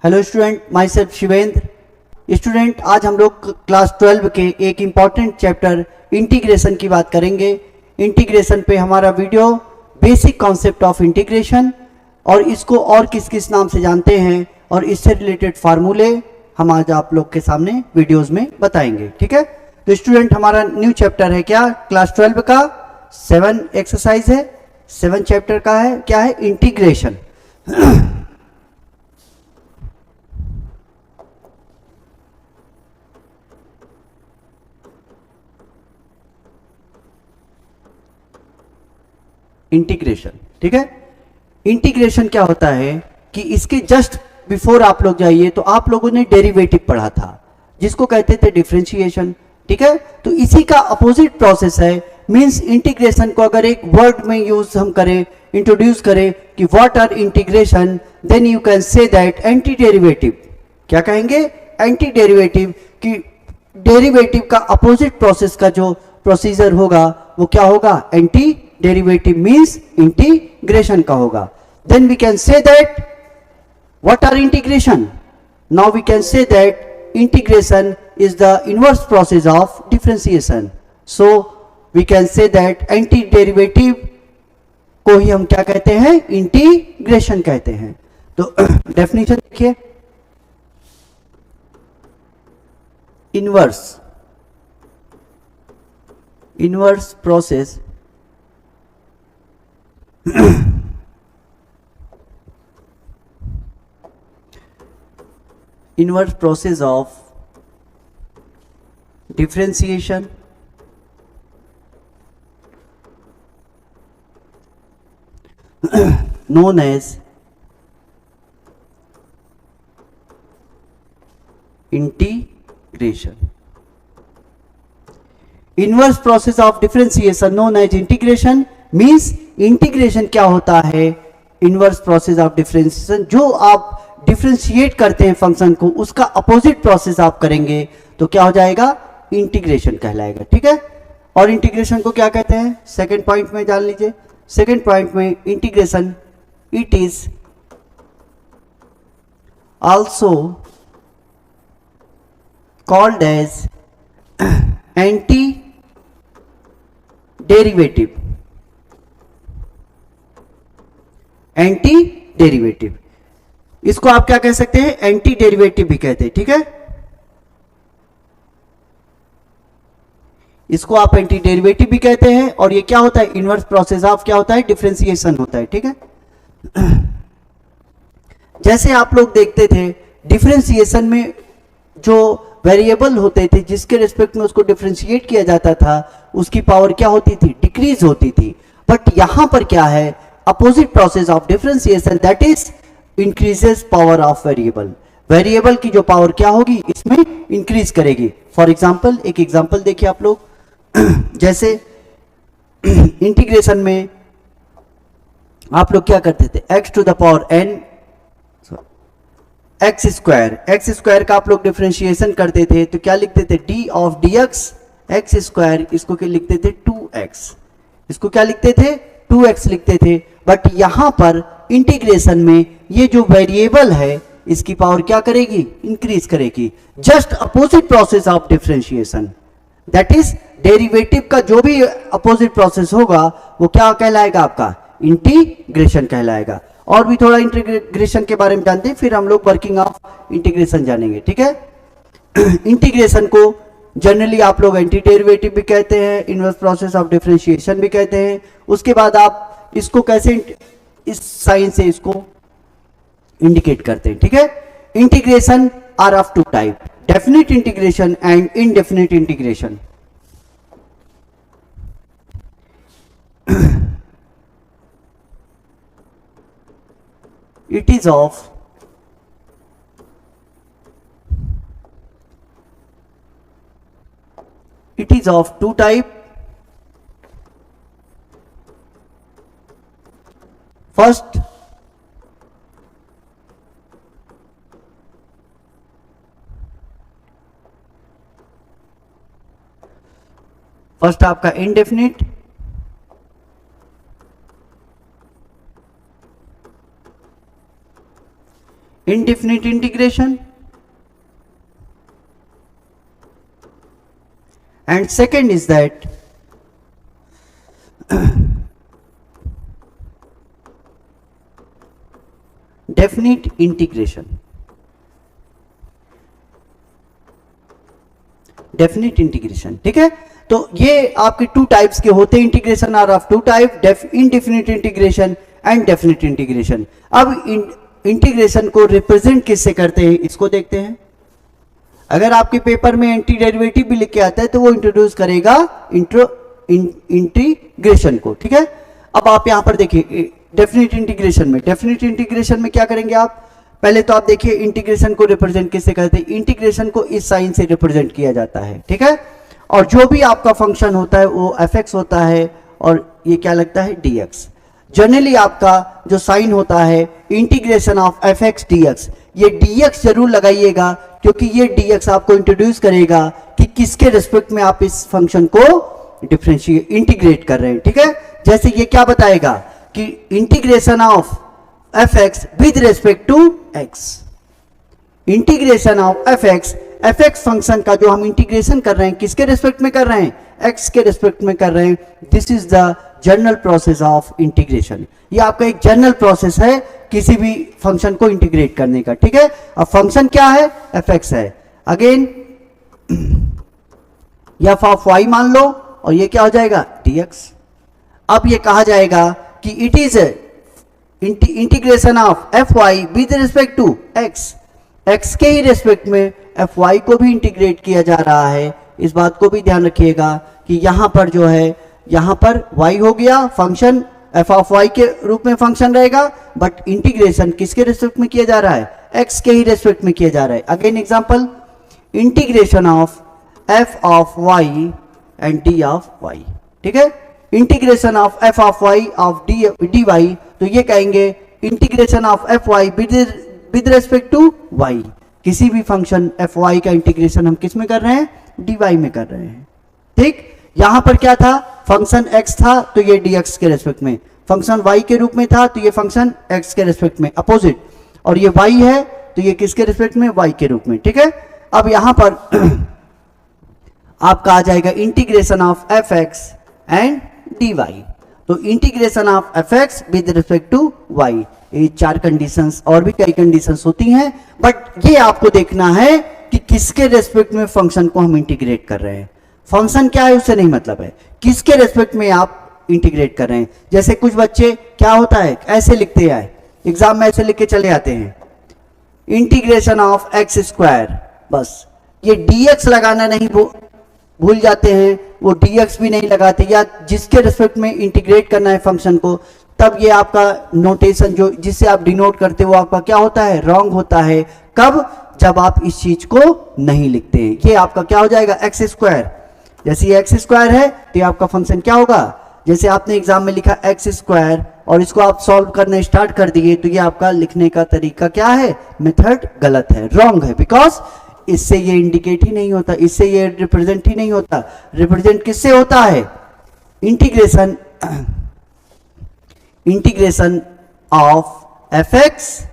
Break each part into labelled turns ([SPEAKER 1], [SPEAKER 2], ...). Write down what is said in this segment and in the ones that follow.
[SPEAKER 1] Hello student, my self Shivendra. Student, आज हम लोग क्लास 12 के एक इम्पॉर्टेंट चैप्टर इंटीग्रेशन की बात करेंगे। इंटीग्रेशन पे हमारा video basic concept of integration और इसको और किस किस नाम से जानते हैं और इससे रिलेटेड फार्मूले हम आज आप लोग के सामने वीडियोस में बताएंगे। ठीक है, तो स्टूडेंट हमारा न्यू चैप्टर है क्या, क्लास 12 का 7 एक्सरसाइज है, 7 चैप्टर का है, क्या है, इंटीग्रेशन। इंटीग्रेशन, ठीक है। इंटीग्रेशन क्या होता है कि इसके जस्ट बिफोर आप लोग जाइए तो आप लोगों ने डेरिवेटिव पढ़ा था जिसको कहते थे डिफरेंशिएशन। ठीक है, तो इसी का अपोजिट प्रोसेस है। मींस इंटीग्रेशन को अगर एक वर्ड में यूज हम करें, इंट्रोड्यूस करें कि what are integration, then you can say that anti derivative. क्या कहेंगे? Anti derivative. कि डेरिवेटिव का अपोजिट प्रोसेस का जो प्रोसीजर होगा वो क्या होगा? एंटी डेरिवेटिव मीन्स इंटीग्रेशन का होगा। Then we can say that what are integration. Now we can say that integration is the inverse process of differentiation. So we can say that anti derivative को ही हम क्या कहते हैं? Integration कहते हैं। तो डेफिनेशन देखिए, inverse process inverse process of differentiation known as integration. Inverse process of differentiation known as integration means integration क्या होता है? Inverse process of differentiation. जो आप डिफरेंशिएट करते हैं फंक्शन को, उसका अपोजिट प्रोसेस आप करेंगे तो क्या हो जाएगा? इंटीग्रेशन कहलाएगा। ठीक है, और इंटीग्रेशन को क्या कहते हैं? सेकंड पॉइंट में जान लीजिए। सेकंड पॉइंट में integration, it is also called as anti derivative. Anti derivative, इसको आप क्या कह सकते हैं? एंटी डेरिवेटिव भी कहते हैं। ठीक है, इसको आप एंटी डेरिवेटिव भी कहते हैं। और ये क्या होता है? इनवर्स प्रोसेस ऑफ क्या होता है? डिफरेंशिएशन होता है। ठीक है, जैसे आप लोग देखते थे डिफरेंशिएशन में जो वेरिएबल होते थे जिसके रिस्पेक्ट में उसको डिफरेंशिएट किया जाता था, उसकी पावर क्या होती थी? डिक्रीज होती थी। बट यहां पर क्या है? Opposite process of differentiation, that is increases power of variable. Variable की जो पावर क्या होगी? इसमें इंक्रीज करेगी। फॉर एग्जांपल, एक एग्जांपल देखिए आप लोग। जैसे इंटीग्रेशन में आप लोग क्या करते थे? x to the power n x square का आप लोग डिफरेंशिएशन करते थे तो क्या लिखते थे? d of dx x square. इसको क्या लिखते थे? 2x। इसको क्या लिखते थे? 2x लिखते थे। बट यहां पर इंटीग्रेशन में ये जो वेरिएबल है इसकी पावर क्या करेगी? इंक्रीज करेगी। Just opposite process of differentiation, that is derivative का जो भी अपोजिट प्रोसेस होगा वो क्या कहलाएगा? आपका इंटीग्रेशन कहलाएगा। और भी थोड़ा इंटीग्रेशन के बारे में जानते हैं, फिर हम लोग वर्किंग ऑफ इंटीग्रेशन जानेंगे। ठीक है, इंटीग्रेशन को जनरली आप लोग एंटी डेरिवेटिव भी कहते हैं, इनवर्स प्रोसेस ऑफ डिफरेंशिएशन भी कहते हैं। उसके बाद आप इसको कैसे इस साइन से इसको इंडिकेट करते हैं। ठीक है, integration are of two type, definite integration and indefinite integration. it is of two type. First, आपका indefinite, indefinite integration, and second is that definite integration. Definite integration, ठीक है। तो ये आपके टू टाइप्स के होते हैं, integration are of two type, indefinite integration and definite integration. अब इंटीग्रेशन को रिप्रेजेंट किससे करते हैं इसको देखते हैं। अगर आपके पेपर में एंटी डेरिवेटिव भी लिख के आता है तो वो इंट्रोड्यूस करेगा इंटीग्रेशन को, ठीक है। अब आप यहां पर देखिए डेफिनेट इंटीग्रेशन में क्या करेंगे आप, पहले तो आप देखिए इंटीग्रेशन को रिप्रेजेंट किससे करते हैं, इंटीग्रेशन को इस साइन से रिप्रेजेंट किया जाता है, ठीक है। और जो भी आपका फंक्शन होता है वो fx होता है और ये क्या लगता है dx। जनरली आपका जो साइन होता है इंटीग्रेशन ऑफ fx dx, ये dx जरूर लगाइएगा क्योंकि ये dx आपको इंट्रोड्यूस करेगा कि किसके रिस्पेक्ट में आप इस फंक्शन को डिफरेंशिएट इंटीग्रेट कर रहे हैं, ठीक है। जैसे ये क्या बताएगा कि integration of fx with respect to x, integration of fx function का जो हम इंटीग्रेशन कर रहे हैं किसके रिस्पेक्ट में कर रहे हैं, x के रिस्पेक्ट में कर रहे हैं। This is the general process of integration. ये आपका एक जनरल प्रोसेस है किसी भी फंक्शन को इंटीग्रेट करने का, ठीक है। अब फंक्शन क्या है, fx है। अगेन f ऑफ y मान लो और ये क्या हो जाएगा dx। अब ये कहा जाएगा कि it is integration of fy with respect to x के ही रिस्पेक्ट में fy को भी इंटीग्रेट किया जा रहा है। इस बात को भी ध्यान रखिएगा कि यहां पर जो है, यहां पर y हो गया फंक्शन, f ऑफ y के रूप में फंक्शन रहेगा, बट इंटीग्रेशन किसके रिस्पेक्ट में किया जा रहा है, x के ही रिस्पेक्ट में किया जा रहा है। Again example, integration of f of y and d of y, ठीक है। Integration of f of y of dy, तो ये कहेंगे integration of fy with respect to y। किसी भी फंक्शन fy का इंटीग्रेशन हम किस में कर रहे हैं, dy में कर रहे हैं, ठीक। यहां पर क्या था, फंक्शन x था तो ये dx के रिस्पेक्ट में, फंक्शन y के रूप में था तो ये फंक्शन x के रिस्पेक्ट में अपोजिट, और ये y है तो ये किसके रिस्पेक्ट में, y के रूप में, ठीक है। अब यहां पर आपका आ जाएगा integration of fx and dy, तो integration of fx with respect to y। ये चार कंडीशंस, और भी कई कंडीशंस होती हैं, बट ये आपको देखना है कि किसके रेस्पेक्ट में फंक्शन को हम इंटीग्रेट कर रहे हैं। फंक्शन क्या है उससे नहीं मतलब है, किसके रेस्पेक्ट में आप इंटीग्रेट कर रहे हैं। जैसे कुछ बच्चे क्या होता है ऐसे लिखते हैं, एग्जाम में ऐसे लिख के चले आते हैं इंटीग्रेशन ऑफ एक्स स्क्वायर, बस ये dx लगाना नहीं भूल जाते हैं, वो dx भी नहीं लगाते, या जिसके रिस्पेक्ट में इंटीग्रेट करना है फंक्शन को, तब ये आपका नोटेशन जो जिससे आप डिनोट करते हो वो आपका क्या होता है, रॉन्ग होता है। कब, जब आप इस चीज को नहीं लिखते हैं। ये आपका क्या हो जाएगा, एक्स स्क्वायर। जैसे ये एक्स स्क्वायर है तो ये आपका फंक्शन क्या होगा, जैसे आपने एग्जाम में लिखा एक्स स्क्वायर और इसको आप सॉल्व करना स्टार्ट कर दिए, तो ये आपका लिखने का तरीका क्या है, मेथड गलत है, रॉन्ग है, बिकॉज इससे ये इंडिकेट ही नहीं होता, इससे ये रिप्रेजेंट ही नहीं होता। रिप्रेजेंट किससे होता है, integration of fx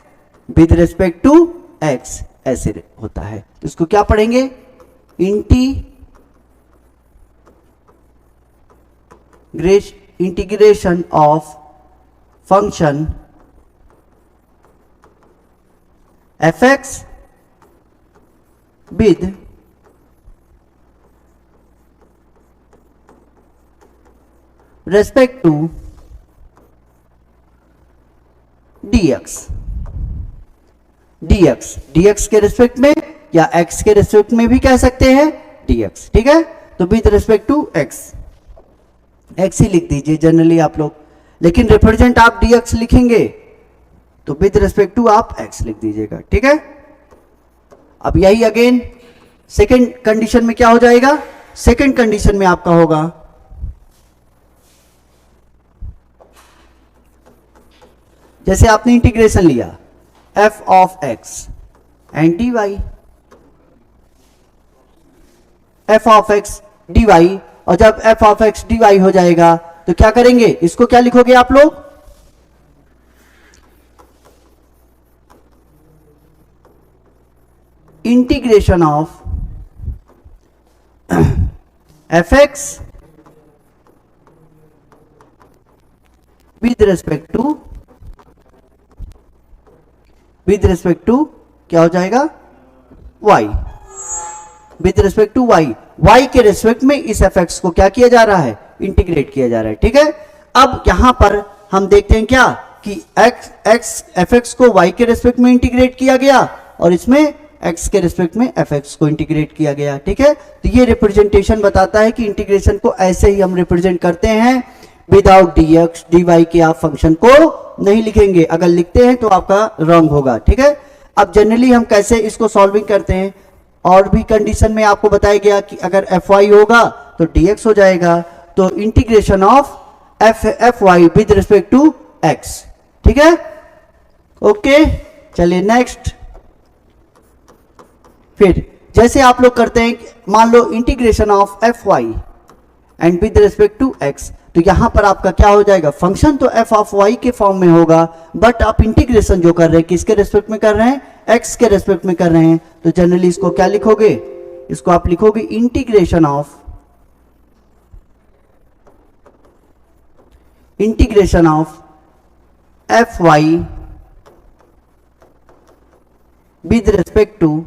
[SPEAKER 1] with respect to x, ऐसे होता है। तो इसको क्या पढ़ेंगे, integration of function fx with respect to dx के रिस्पेक्ट में या x के रिस्पेक्ट में भी कह सकते हैं dx, ठीक है। तो विद रिस्पेक्ट टू x ही लिख दीजिए जनरली आप लोग, लेकिन रिप्रेजेंट आप dx लिखेंगे तो विद रिस्पेक्ट टू आप x लिख दीजिएगा, ठीक है। अब यही अगेन सेकेंड कंडीशन में क्या हो जाएगा, सेकेंड कंडीशन में आपका होगा जैसे आपने इंटीग्रेशन लिया f of x and dy, f of x dy, और जब f ऑफ x dy हो जाएगा तो क्या करेंगे, इसको क्या लिखोगे आप लोग, integration of F X with respect to क्या हो जाएगा, y, with respect to y, y के रेस्पेक्ट में इस एफ एक्स को क्या किया जा रहा है, इंटीग्रेट किया जा रहा है। ठीक है, अब यहां पर हम देखते हैं क्या कि एफ एक्स को y के रेस्पेक्ट में इंटीग्रेट किया गया और इसमें x के रेस्पेक्ट में एफ एक्स को इंटीग्रेट किया गया। ठीक है, तो ये रिप्रेजेंटेशन बताता है कि इंटीग्रेशन को ऐसे ही हम रिप्रेजेंट करते हैं, विदाउट dx dy के आप फंक्शन को नहीं लिखेंगे, अगर लिखते हैं तो आपका रॉन्ग होगा। ठीक है, अब जनरली हम कैसे इसको सॉल्विंग करते हैं, और भी कंडीशन में आपको बताया गया कि अगर fy होगा तो dx हो जाएगा, तो integration of fy with respect to x। ठीक है, ओके, चलिए नेक्स्ट। फिर जैसे आप लोग करते हैं, मान लो integration of fy and with respect to x, तो यहां पर आपका क्या हो जाएगा, फंक्शन तो f ऑफ y के फॉर्म में होगा, बट आप इंटीग्रेशन जो कर रहे हैं किसके रेस्पेक्ट में कर रहे हैं, x के रेस्पेक्ट में कर रहे हैं, तो जनरली इसको क्या लिखोगे, इसको आप लिखोगे integration of fy with respect to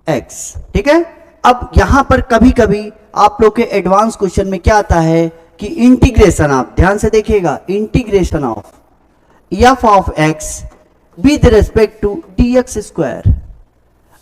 [SPEAKER 1] x। ठीक है, अब यहां पर कभी कभी आप लोग के एडवांस क्वेश्चन में क्या आता है कि इंटीग्रेशन, आप ध्यान से देखिएगा, integration of f of x with respect to dx square.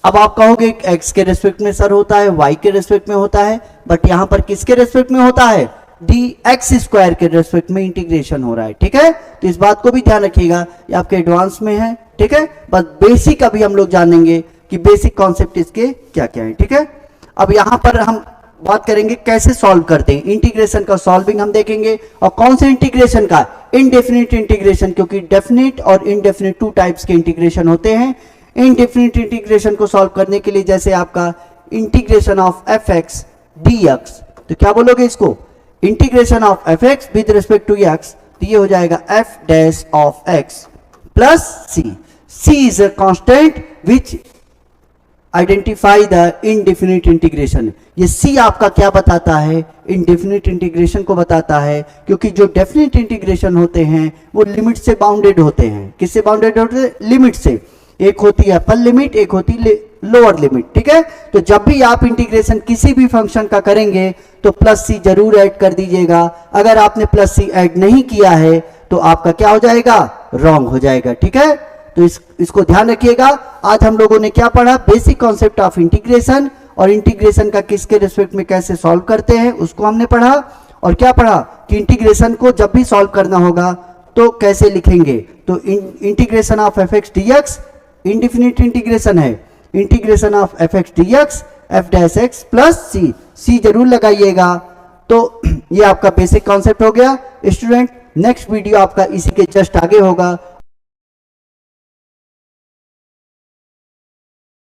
[SPEAKER 1] अब आप कहोगे x के रेस्पेक्ट में सर होता है, y के रेस्पेक्ट में होता है, बट यहां पर किसके रेस्पेक्ट में होता है, dx स्क्वायर के रेस्पेक्ट में इंटीग्रेशन हो रहा है। ठीक है, तो इस बात को भी ध्यान रखिएगा, ये आपके एडवांस में है। ठीक है, बस बेसिक अभी हम लोग जानेंगे कि बेसिक कॉन्सेप्ट इसके क्या क्या है। ठीक है, अब यहां पर हम बात करेंगे कैसे सॉल्व करते हैं, इंटीग्रेशन का सॉल्विंग हम देखेंगे, और कौन से इंटीग्रेशन का, इनडेफिनिट इंटीग्रेशन, क्योंकि डेफिनिट और इनडेफिनिट टू टाइप्स के इंटीग्रेशन होते हैं। इनडेफिनिट इंटीग्रेशन को सॉल्व करने के लिए जैसे आपका integration of F x D X, तो क्या बोलोगे इसको, integration of F X with respect to X, तो ये हो जाएगा F dash of X plus C. C is a constant which identify the indefinite integration. ये सी आपका क्या बताता है, इनडेफिनिट इंटीग्रेशन को बताता है, क्योंकि जो डेफिनिट इंटीग्रेशन होते हैं वो लिमिट से बाउंडेड होते हैं। किससे बाउंडेड होते हैं, लिमिट से। एक होती है अपर लिमिट, एक होती है लोअर लिमिट। ठीक है, तो जब भी आप इंटीग्रेशन किसी भी फंक्शन का करेंगे तो प्लस सी जरूर ऐड कर दीजिएगा। अगर आपने प्लस सी ऐड नहीं किया है तो आपका क्या हो जाएगा, रॉन्ग हो जाएगा। ठीक है, तो इसको ध्यान रखिएगा। आज हम लोगों ने क्या पढ़ा, बेसिक कॉन्सेप्ट ऑफ इंटीग्रेशन, और इंटीग्रेशन का किसके रिस्पेक्ट में कैसे सॉल्व करते हैं उसको हमने पढ़ा। और क्या पढ़ा कि इंटीग्रेशन को जब भी सॉल्व करना होगा तो कैसे लिखेंगे, तो integration of F x D x indefinite integration है, integration of F x D x f dash x plus C, c जरूर लगाइएगा। तो ये आपका बेसिक कॉन्सेप्ट हो गया स्टूडेंट। नेक्स्ट वीडियो आपका इसी के जस्ट आगे होगा